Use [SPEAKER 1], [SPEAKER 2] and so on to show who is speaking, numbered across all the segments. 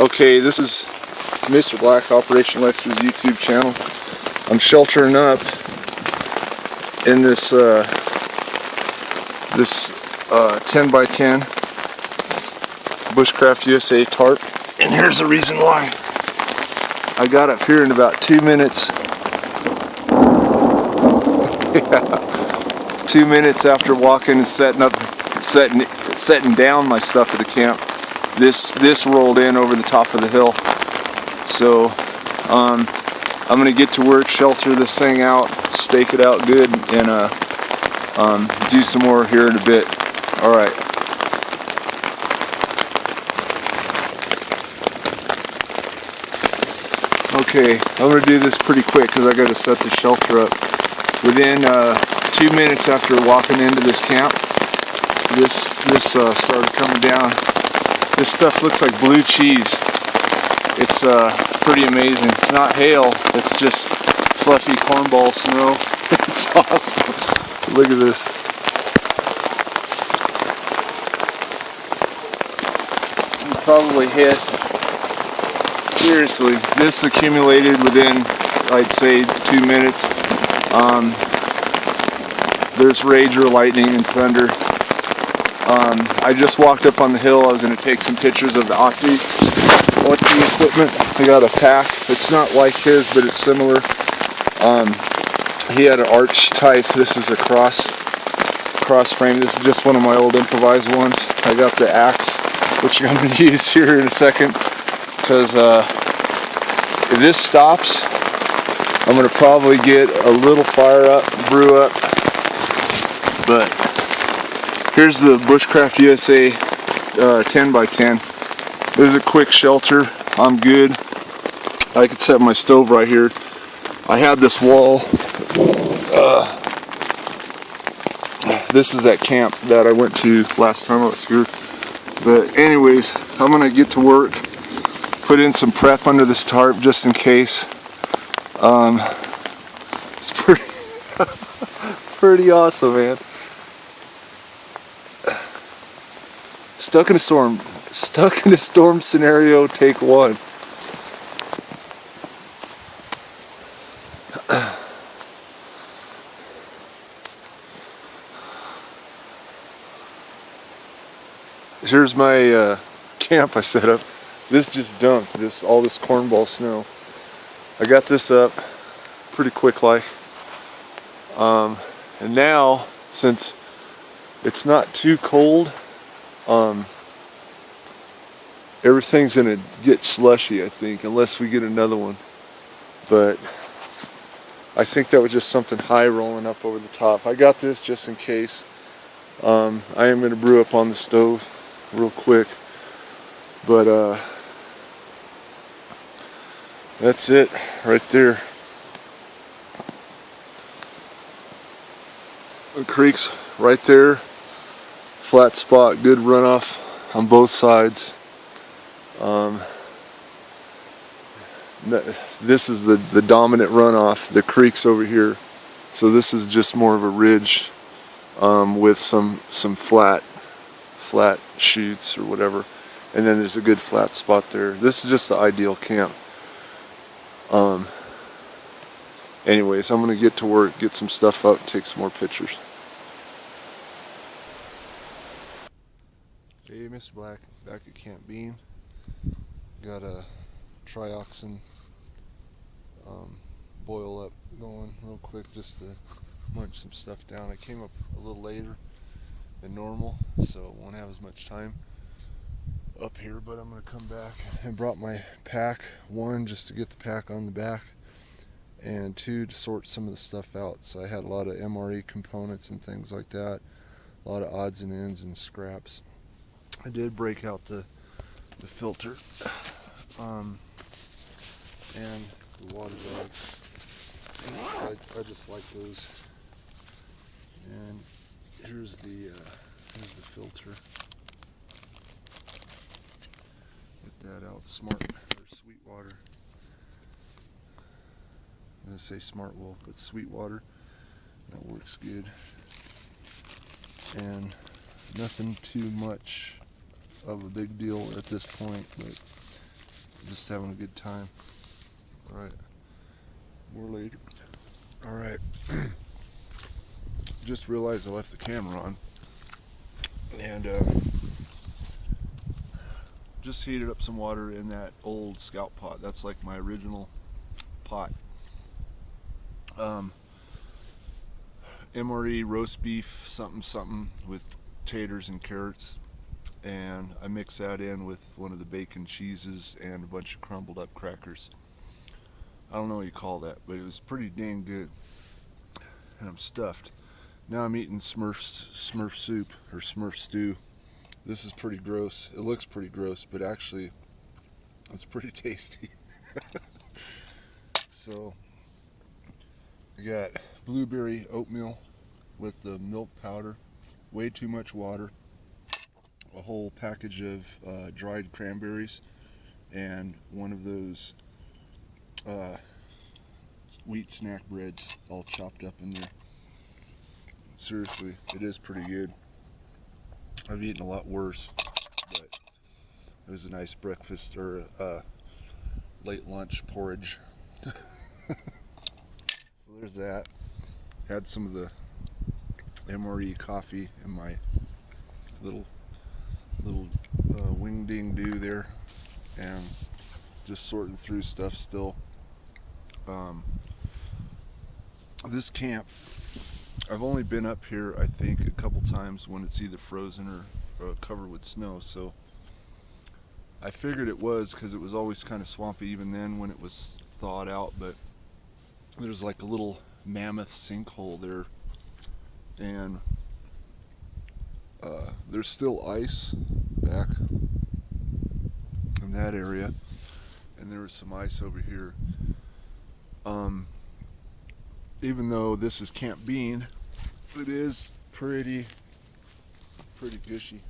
[SPEAKER 1] Okay, this is Mr. Black, OperationalExtras YouTube channel. I'm sheltering up in this 10 by 10 Bushcraft USA tarp, and here's the reason why. I got up here in about 2 minutes. Yeah, 2 minutes after walking and setting down my stuff at the camp. This rolled in over the top of the hill. So I'm gonna get to work, shelter this thing out, stake it out good, and do some more here in a bit. All right. Okay, I'm gonna do this pretty quick because I gotta set the shelter up. Within 2 minutes after walking into this camp, this started coming down. This stuff looks like blue cheese. It's pretty amazing. It's not hail, it's just fluffy cornball snow. It's awesome. Look at this. You probably hit, seriously, this accumulated within, I'd say, 2 minutes. There's rage or lightning and thunder. I just walked up on the hill. I was going to take some pictures of the Octi equipment. I got a pack. It's not like his, but it's similar. He had an arch type. This is a cross frame. This is just one of my old improvised ones. I got the axe, which I'm going to use here in a second, because if this stops, I'm going to probably get a little fire up, brew up. But here's the Bushcraft USA 10 by 10. This is a quick shelter. I'm good. I could set my stove right here. I had this wall. This is that camp that I went to last time I was here. But anyways, I'm gonna get to work. Put in some prep under this tarp just in case. It's pretty, pretty awesome, man. Stuck in a storm scenario, take one. Here's my camp I set up. This just dumped all this cornball snow. I got this up pretty quick like. And now, since it's not too cold, everything's gonna get slushy, I think, unless we get another one. But I think that was just something high rolling up over the top. I got this just in case. I am gonna brew up on the stove real quick, but that's it right there. The creek's right there. Flat spot, good runoff on both sides. This is the dominant runoff. The creek's over here, so this is just more of a ridge with some flat chutes or whatever, and then there's a good flat spot there. This is just the ideal camp. Anyways, I'm gonna get to work, get some stuff up, take some more pictures. Hey, Mr. Black, back at Camp Bean. Got a trioxin boil up going real quick just to munch some stuff down. I came up a little later than normal, so won't have as much time up here, but I'm going to come back. I brought my pack, one, just to get the pack on the back, and two, to sort some of the stuff out. So I had a lot of MRE components and things like that, a lot of odds and ends and scraps. I did break out the filter and the water bags. I just like those. And here's the filter. Get that out. Smart or sweet water. I'm gonna say Smart Wolf, but sweet water. That works good. And nothing too much of a big deal at this point, but just having a good time. Alright, more later. Alright, just realized I left the camera on, and just heated up some water in that old Scout pot. That's like my original pot. MRE roast beef something with taters and carrots, and I mix that in with one of the bacon cheeses and a bunch of crumbled up crackers. I don't know what you call that, but it was pretty dang good. And I'm stuffed. Now I'm eating Smurf soup or Smurf stew. This is pretty gross. It looks pretty gross, but actually it's pretty tasty. So I got blueberry oatmeal with the milk powder, way too much water, a whole package of dried cranberries, and one of those wheat snack breads all chopped up in there. Seriously, it is pretty good. I've eaten a lot worse, but it was a nice breakfast or late lunch porridge. So there's that. Had some of the MRE coffee in my little wing ding do there, and just sorting through stuff still. This camp, I've only been up here I think a couple times when it's either frozen or covered with snow, so I figured it was because it was always kind of swampy even then when it was thawed out, but there's like a little mammoth sinkhole there, and there's still ice back in that area, and there was some ice over here. Even though this is Camp Bean, it is pretty gushy,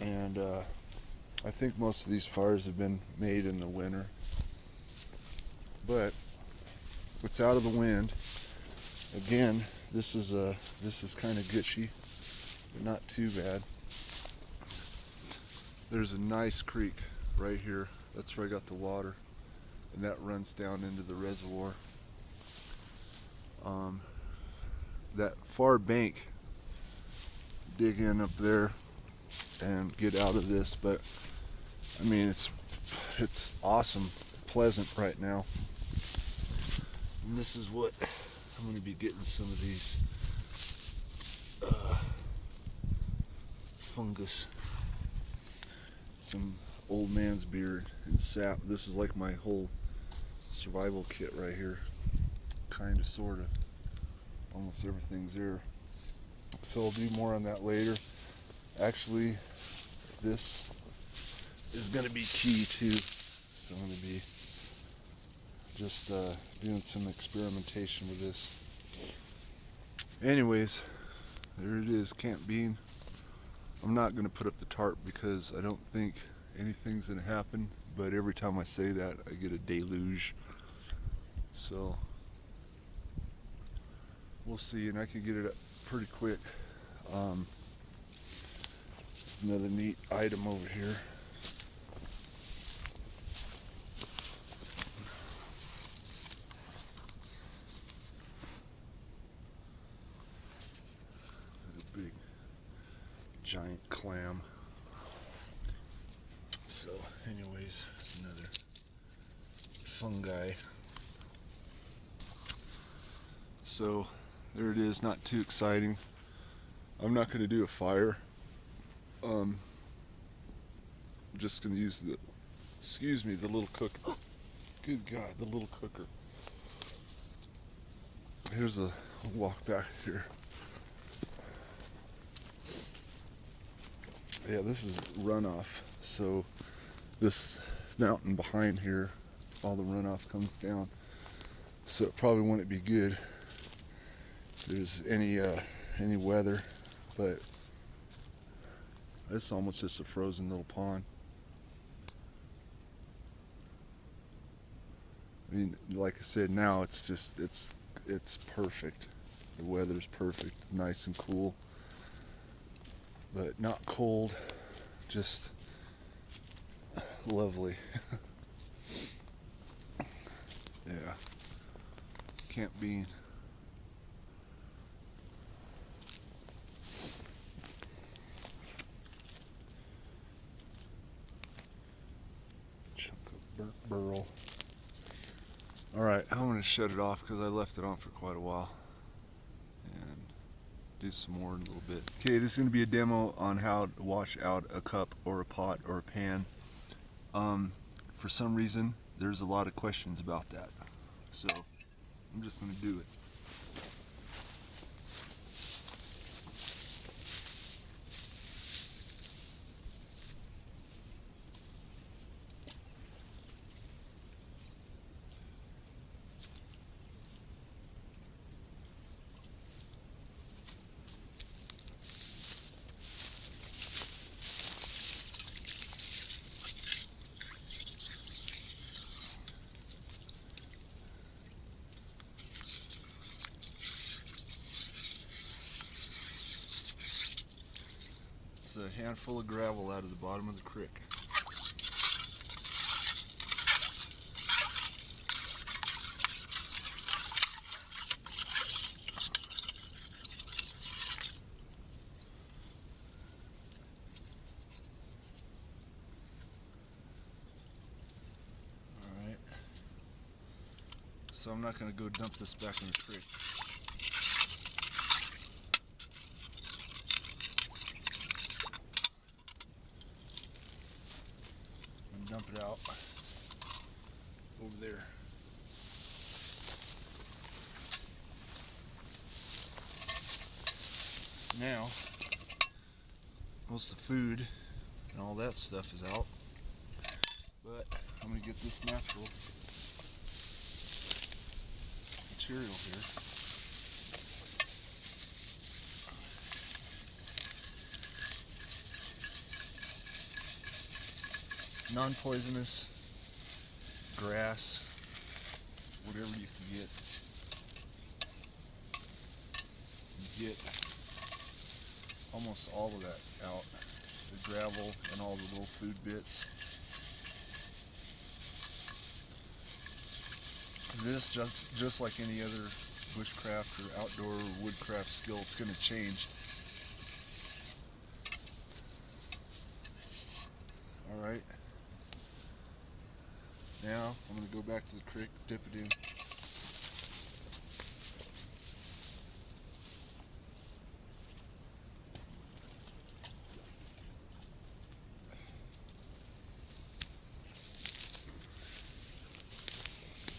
[SPEAKER 1] and I think most of these fires have been made in the winter, but it's out of the wind. Again, this is kind of gushy, but not too bad. There's a nice creek right here. That's where I got the water, and that runs down into the reservoir. That far bank, dig in up there and get out of this, but I mean it's awesome, pleasant right now. And this is what I'm going to be getting, some of these fungus, some old man's beard and sap. This is like my whole survival kit right here, kind of, sort of. Almost everything's there. So I'll do more on that later. Actually, this is going to be key too. So I'm going to be just doing some experimentation with this. Anyways, there it is, Camp Bean. I'm not going to put up the tarp because I don't think anything's going to happen, but every time I say that I get a deluge. So we'll see, and I can get it up pretty quick. There's another neat item over here. A big giant clam. So anyways, there's another fungi. So there it is, not too exciting. I'm not going to do a fire. I'm just going to use the, excuse me, the little cooker. Good God, the little cooker. Here's a walk back here. Yeah, this is runoff. So this mountain behind here, all the runoff comes down. So it probably wouldn't be good if there's any weather, but it's almost just a frozen little pond. I mean, like I said, now it's just it's perfect. The weather's perfect, nice and cool, but not cold, just Lovely. Yeah. Can't bean. Chunk of burnt burl. Alright, I'm going to shut it off because I left it on for quite a while. And do some more in a little bit. Okay, this is going to be a demo on how to wash out a cup or a pot or a pan. For some reason, there's a lot of questions about that. So, I'm just going to do it. It's a handful of gravel out of the bottom of the creek. Alright. So I'm not going to go dump this back in the creek. And dump it out over there. Now, most of the food and all that stuff is out, but I'm going to get this natural material here. Non-poisonous grass, whatever you can get. You get almost all of that out. The gravel and all the little food bits. This, just like any other bushcraft or outdoor woodcraft skill, it's going to change. Alright. Now I'm going to go back to the creek, dip it in.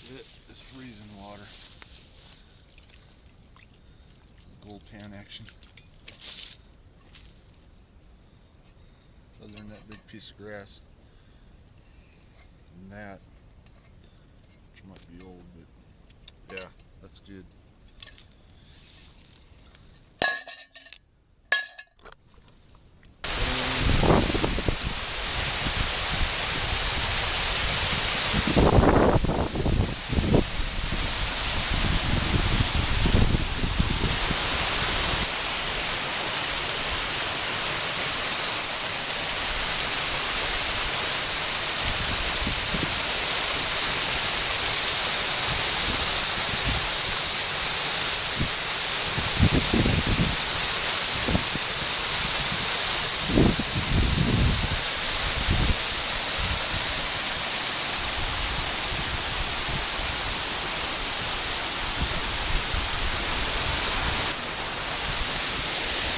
[SPEAKER 1] It is freezing water. Gold pan action. Other than that big piece of grass. And that, which might be old, but yeah, that's good.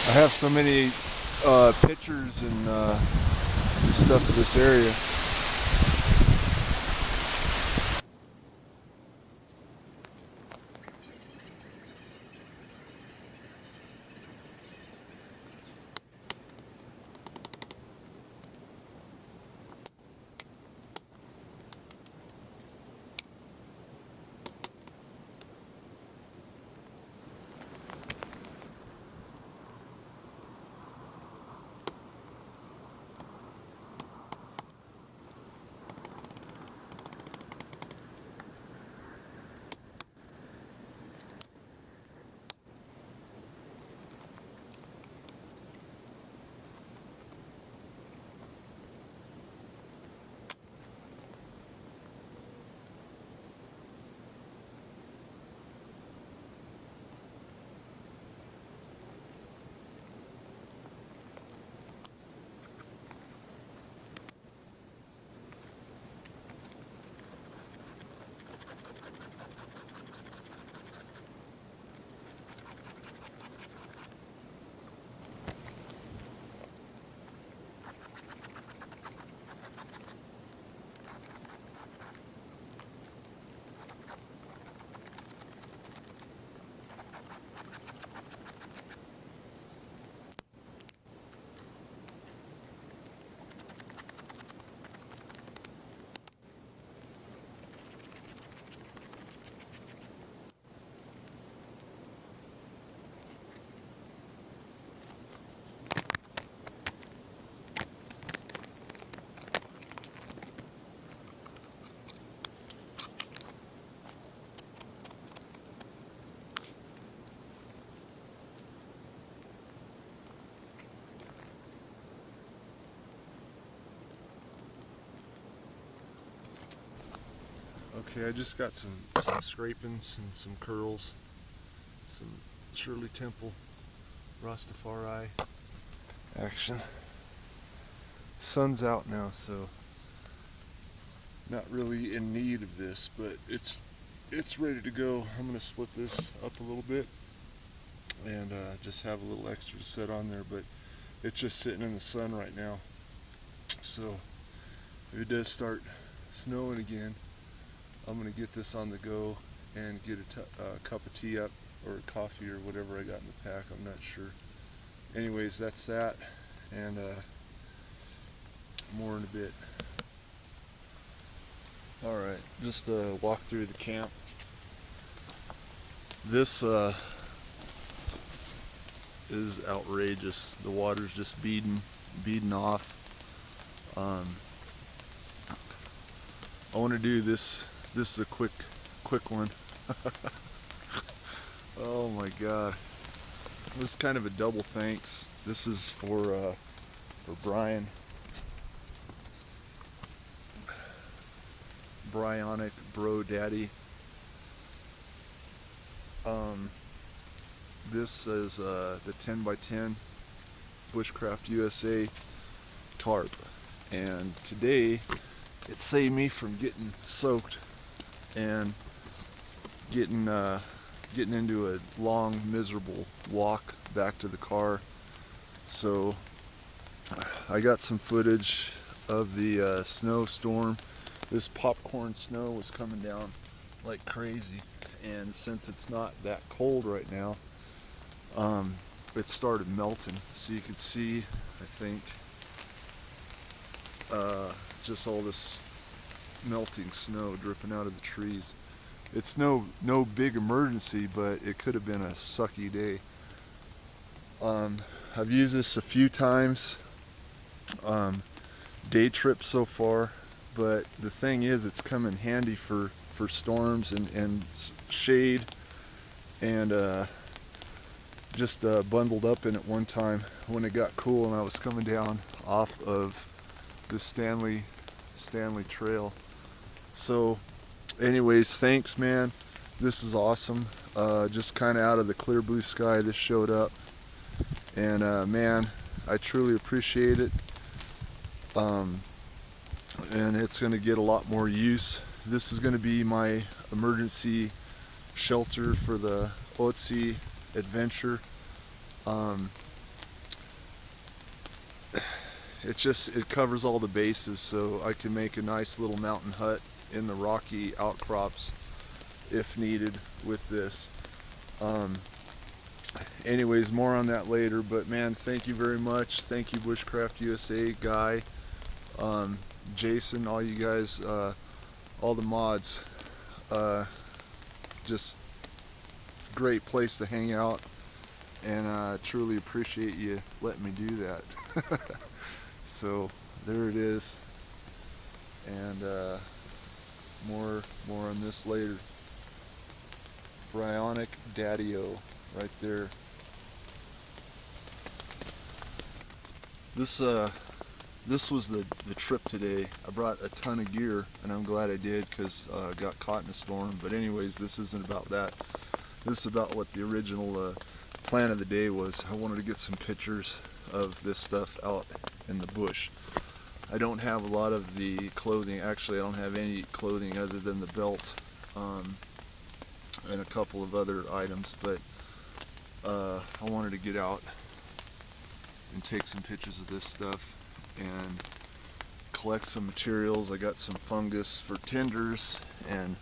[SPEAKER 1] I have so many pictures and stuff of this area. Okay, I just got some scrapings and some curls, some Shirley Temple Rastafari action. Sun's out now, so not really in need of this, but it's ready to go. I'm gonna split this up a little bit and just have a little extra to set on there, but it's just sitting in the sun right now. So if it does start snowing again, I'm gonna get this on the go and get a cup of tea up, or coffee, or whatever I got in the pack. I'm not sure. Anyways, that's that, and more in a bit. Alright, just walk through the camp. This is outrageous. The water's just beading off. I want to do this. This is a quick one. Oh my god. This is kind of a double thanks. This is for Brian. Bryonic Bro Daddy. This is the 10x10 Bushcraft USA tarp, and today it saved me from getting soaked and getting into a long, miserable walk back to the car. So I got some footage of the snowstorm. This popcorn snow was coming down like crazy, and since it's not that cold right now, it started melting. So you could see, I think, just all this melting snow dripping out of the trees. It's no big emergency, but it could have been a sucky day. I've used this a few times, day trips so far, but the thing is, it's come in handy for storms and shade, and just bundled up in it one time when it got cool and I was coming down off of the Stanley Trail. So anyways, thanks man, this is awesome. Just kind of out of the clear blue sky this showed up, and man, I truly appreciate it. And it's going to get a lot more use. This is going to be my emergency shelter for the Otzi adventure. It covers all the bases, so I can make a nice little mountain hut in the rocky outcrops if needed with this. Anyways, more on that later, but man, thank you very much. Thank you, Bushcraft USA guy, Jason, all you guys, all the mods. Just great place to hang out, and I truly appreciate you letting me do that. So there it is, and more on this later. Bryonic Daddy-O right there. This was the trip today. I brought a ton of gear, and I'm glad I did, because I got caught in a storm. But anyways, this isn't about that. This is about what the original plan of the day was. I wanted to get some pictures of this stuff out in the bush. I don't have a lot of the clothing. Actually, I don't have any clothing other than the belt and a couple of other items, but I wanted to get out and take some pictures of this stuff and collect some materials. I got some fungus for tinders, and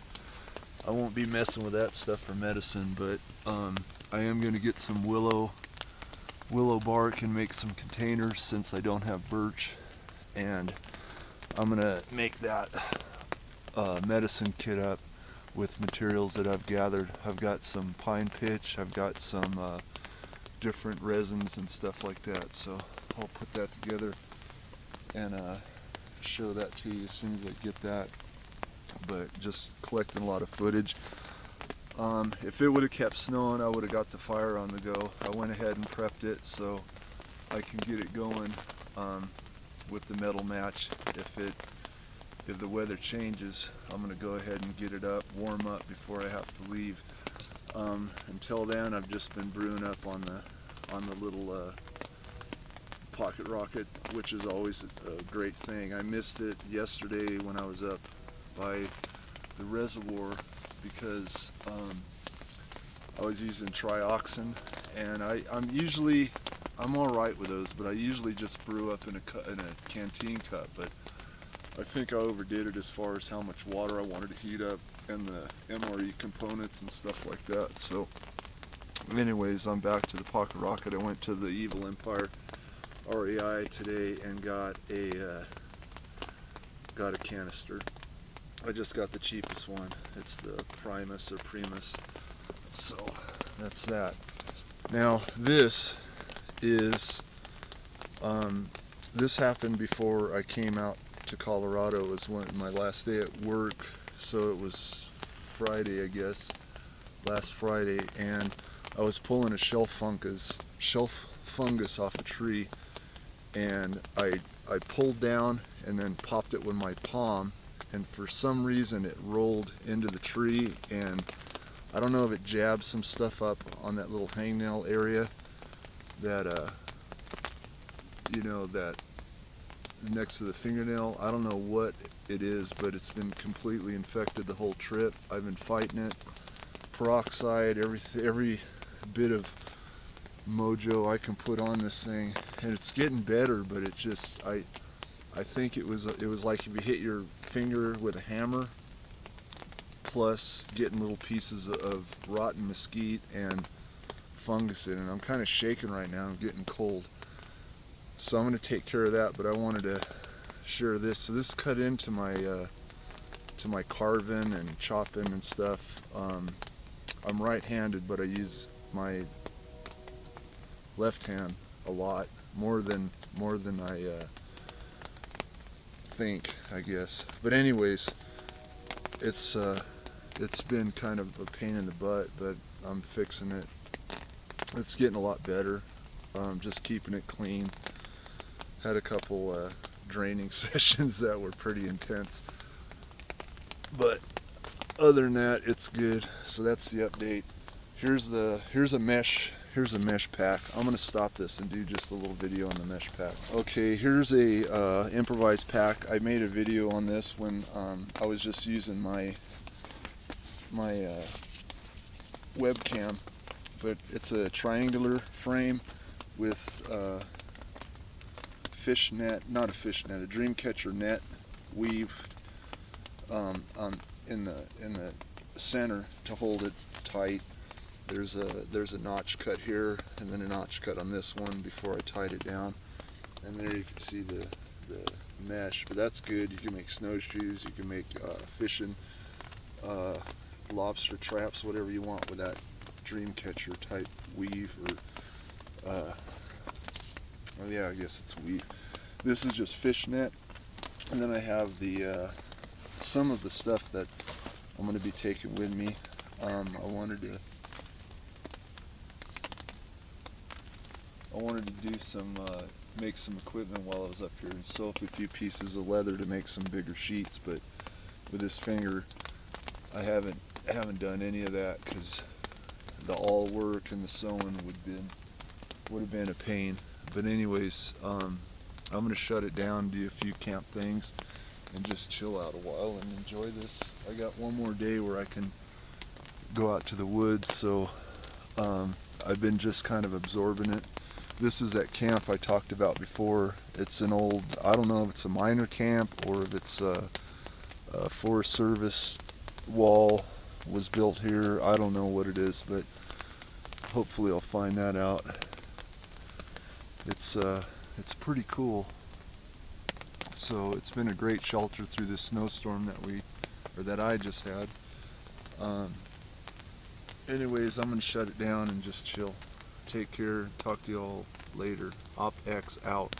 [SPEAKER 1] I won't be messing with that stuff for medicine, but I am going to get some willow bark and make some containers since I don't have birch, and I'm going to make that medicine kit up with materials that I've gathered. I've got some pine pitch, I've got some different resins and stuff like that, so I'll put that together and show that to you as soon as I get that. But just collecting a lot of footage. If it would have kept snowing, I would have got the fire on the go. I went ahead and prepped it so I can get it going with the metal match if if the weather changes, I'm going to go ahead and get it up, warm up before I have to leave. Until then, I've just been brewing up on the little pocket rocket, which is always a great thing. I missed it yesterday when I was up by the reservoir because I was using trioxin, and I'm all right with those, but I usually just brew up in a canteen cup. But I think I overdid it as far as how much water I wanted to heat up and the MRE components and stuff like that. So anyways, I'm back to the pocket rocket. I went to the Evil Empire REI today and got a canister. I just got the cheapest one. It's the Primus or Primus. So that's that. Now this is this happened before I came out to Colorado. It was my last day at work, so it was Friday, I guess, last Friday, and I was pulling a shelf fungus off a tree, and I pulled down and then popped it with my palm, and for some reason it rolled into the tree, and I don't know if it jabbed some stuff up on that little hangnail area that you know, that next to the fingernail. I don't know what it is, but it's been completely infected the whole trip. I've been fighting it, peroxide, every bit of mojo I can put on this thing, and it's getting better, but it just, I think it was like if you hit your finger with a hammer, plus getting little pieces of rotten mesquite and fungus in it. And I'm kind of shaking right now. I'm getting cold, so I'm going to take care of that. But I wanted to share this. So this cut into my to my carving and chopping and stuff. I'm right-handed, but I use my left hand a lot, more than I think, I guess. But anyways, it's been kind of a pain in the butt, but I'm fixing it. It's getting a lot better. Just keeping it clean. Had a couple draining sessions that were pretty intense, but other than that, it's good. So that's the update. Here's a mesh pack. I'm gonna stop this and do just a little video on the mesh pack. Okay, here's a improvised pack. I made a video on this when I was just using my webcam, but it's a triangular frame with a dream catcher net weave in the center to hold it tight. There's a notch cut here, and then a notch cut on this one before I tied it down. And there you can see the mesh, but that's good. You can make snowshoes, you can make fishing, lobster traps, whatever you want with that dream catcher type weave, or oh yeah, I guess it's weave. This is just fishnet, and then I have the some of the stuff that I'm going to be taking with me. I wanted to do some make some equipment while I was up here and sew up a few pieces of leather to make some bigger sheets, but with this finger I haven't done any of that because the awl work and the sewing would have been a pain. But anyways, I'm going to shut it down, do a few camp things, and just chill out a while and enjoy this. I got one more day where I can go out to the woods, so I've been just kind of absorbing it. This is that camp I talked about before. It's an old, I don't know if it's a miner camp or if it's a Forest Service wall was built here. I don't know what it is, but hopefully I'll find that out. It's pretty cool. So it's been a great shelter through this snowstorm that I just had. Anyways, I'm gonna shut it down and just chill. Take care. Talk to y'all later. OpEx out.